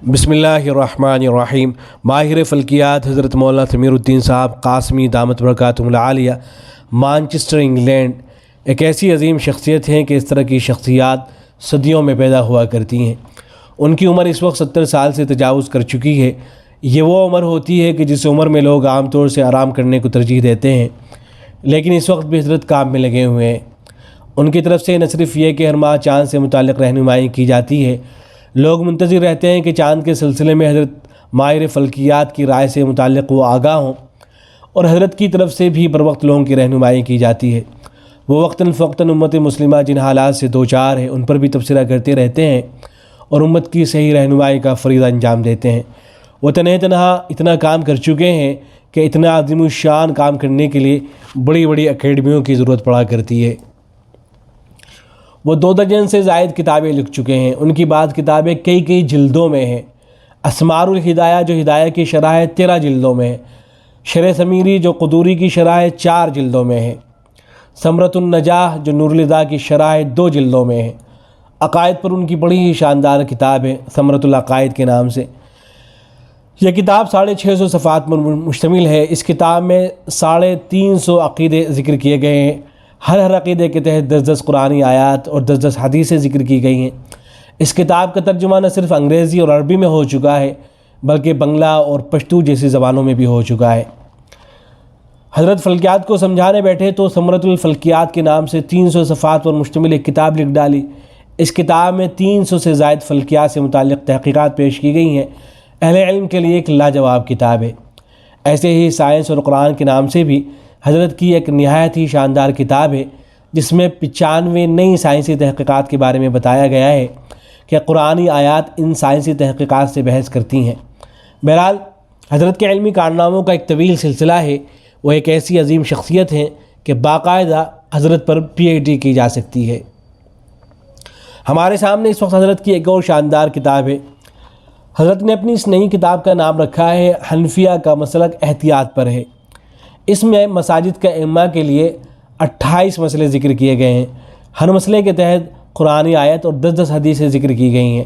बिस्मिल्लाहिर्रहमानिर्रहीम। माहिर फ़ल्कियात हज़रत मौलाना समीरुद्दीन साहब क़ासमी दामत बरकातुहुल आलिया, मानचेस्टर, इंग्लैंड, एक ऐसी अजीम शख्सियत हैं कि इस तरह की शख्सियात सदियों में पैदा हुआ करती हैं। उनकी उम्र इस वक्त 70 साल से तजावुज़ कर चुकी है। ये वो उम्र होती है कि जिस उम्र में लोग आम तौर से आराम करने को तरजीह देते हैं, लेकिन इस वक्त भी हज़रत काम में लगे हुए हैं। उनकी तरफ से न सिर्फ ये कि हर माह चाँद से मुताल्लिक़ रहनुमाई की जाती है, लोग मुंतज़िर रहते हैं कि चाँद के सिलसिले में हज़रत माहिर फ़ल्कियात की राय से मुताल्लिक़ वो आगाह हों, और हज़रत की तरफ से भी बर वक्त लोगों की रहनुमाई की जाती है। वो वक्तन फ़वक्तन उम्मत मुस्लिमा जिन हालात से दो चार है, उन पर भी तबसरा करते रहते हैं और उम्मत की सही रहनुमाई का फ़रीज़ा अंजाम देते हैं। वो तनहा इतना काम कर चुके हैं कि इतना अज़ीमुश्शान काम करने के लिए बड़ी बड़ी अकेडमियों की ज़रूरत पड़ा करती है। वो 2 दर्जन से ज़ायद किताबें लिख चुके हैं। उनकी बाद किताबें कई जिल्दों में हैं। अस्मारुल हिदाया जो हिदाया की शरह है 13 जिल्दों में है। शरह समीरी जो क़ुदूरी की शरह है 4 जिल्दों में है। समरतुन नजाह जो नूरुल हुदा की शरह है 2 जिल्दों में है। अक़ायद पर उनकी बड़ी ही शानदार किताब है समरतुल अक़ायद के नाम से। यह किताब 650 सफ़हात पर मुश्तमिल है। इस किताब में 350 अक़ीदे ज़िक्र किए गए हैं। हर अक़ीदे के तहत 10-10 कुरानी आयात और 10-10 हदीसें ज़िक्र की गई हैं। इस किताब का तर्जुमा न सिर्फ़ अंग्रेज़ी और अरबी में हो चुका है, बल्कि बंगला और पश्तू जैसी ज़बानों में भी हो चुका है। हज़रत फ़ल्कियात को समझाने बैठे तो समरतुल फ़ल्कियात के नाम से 300 सफ़हात पर मुश्तमिल एक किताब लिख डाली। इस किताब में 300 से ज़ायद फ़ल्कियात से मुताल्लिक़ तहक़ीक़ात पेश की गई हैं। अहले इल्म के लिए एक लाजवाब किताब है। ऐसे ही साइंस और कुरान के नाम से भी हज़रत की एक नहायत ही शानदार किताब है, जिसमें 95 नई साइंसी तहक़ीक़ात के बारे में बताया गया है कि कुरानी आयात इन साइंसी तहक़ीक़ात से बहस करती हैं। बहरहाल हज़रत के इल्मी कारनामों का एक तवील सिलसिला है। वो एक ऐसी अजीम शख्सियत हैं कि बाकायदा हज़रत पर PhD की जा सकती है। हमारे सामने इस वक्त हज़रत की एक और शानदार किताब है। हज़रत ने अपनी इस नई किताब का नाम रखा है हनफिया का मसलक एहतियात पर है। इसमें मसाजिद का इम्मा के लिए 28 मसले ज़िक्र किए गए हैं। हर मसले के तहत कुरानी आयत और 10-10 हदीसें ज़िक्र की गई हैं,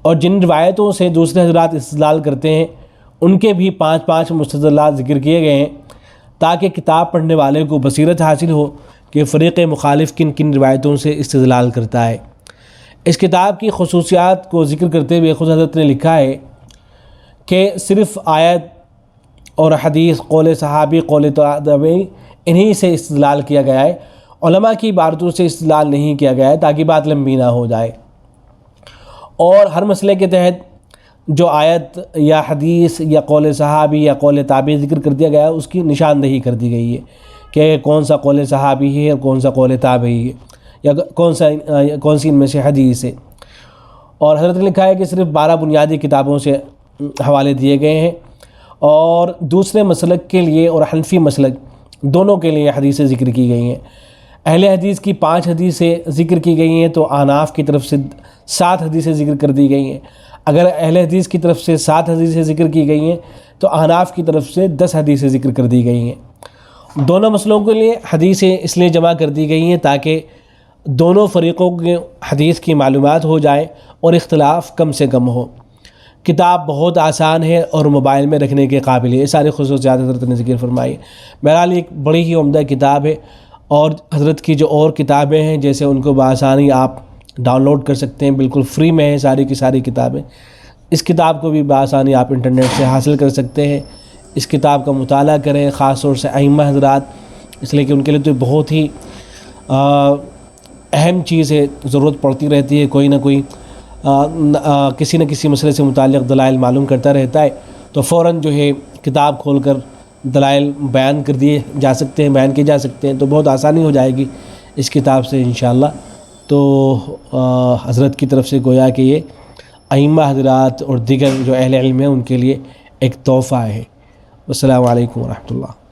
और जिन रिवायतों से दूसरे हज़रात इस्तेदलाल करते हैं उनके भी 5-5 मुस्तदलात ज़िक्र किए गए हैं, ताकि किताब पढ़ने वाले को बसीरत हासिल हो कि फ़रीक़ मुखालिफ किन किन रिवायतों से इस्तेदलाल करता है। इस किताब की ख़ुसूसियात को ज़िक्र करते हुए ख़ुद हज़रत ने लिखा है कि सिर्फ़ आयत और हदीस, कौल सहाबी, कौल ताबई, इन्हीं से इस्तेदलाल किया गया है। उलमा की इबारतों से इस्तेदलाल नहीं किया गया है ताकि बात लंबी ना हो जाए। और हर मसले के तहत जो आयत या हदीस या कौल सहाबी या कौल ताबई ज़िक्र कर दिया गया है, उसकी निशानदही कर दी गई है कि कौन सा कौल सहाबी है और कौन सा कौल ताबई है, या कौन सी इनमें से हदीस है। और हज़रत ने लिखा है कि सिर्फ़ 12 बुनियादी किताबों से हवाले दिए गए हैं, और दूसरे मसलक के लिए और हनफी मसलक दोनों के लिए हदीसें ज़िक्र की गई हैं। अहले हदीस की 5 हदीसें ज़िक्र की गई हैं, तो अहनाफ की तरफ से 7 हदीसें ज़िक्र कर दी गई हैं। अगर अहले हदीस की तरफ से 7 हदीसें ज़िक्र की गई हैं, तो अहनाफ की तरफ से 10 हदीसें ज़िक्र कर दी गई हैं। दोनों मसलों के लिए हदीसें इसलिए जमा कर दी गई हैं ताकि दोनों फ़रीक़ों के हदीस की मालूमात हो जाए और इख्तिलाफ़ कम से कम हो। किताब बहुत आसान है और मोबाइल में रखने के काबिल है। ये सारी ख़ुसूसियात हज़रत ने ज़िक्र फरमाई। बहरहाल एक बड़ी ही उम्दा किताब है, और हज़रत की जो और किताबें हैं जैसे उनको बआसानी आप डाउनलोड कर सकते हैं, बिल्कुल फ्री में है सारी की सारी किताबें। इस किताब को भी बआसानी आप इंटरनेट से हासिल कर सकते हैं। इस किताब का मुताला करें, ख़ास तौर से अइम्मा हज़रात, इसलिए कि उनके लिए तो बहुत ही अहम चीज़ है, ज़रूरत पड़ती रहती है। कोई ना कोई किसी न किसी मसले से मुताल्लिक़ दलाइल मालूम करता रहता है, तो फ़ौरन जो है किताब खोलकर दलाइल बयान कर दिए जा सकते हैं, बयान किए जा सकते हैं, तो बहुत आसानी हो जाएगी इस किताब से इंशाअल्लाह। तो हज़रत की तरफ से गोया कि ये अइम्मा हज़रात और दीगर जो अहले इल्म हैं उनके लिए एक तोहफ़ा है। अस्सलामु अलैकुम व रहमतुल्लाह।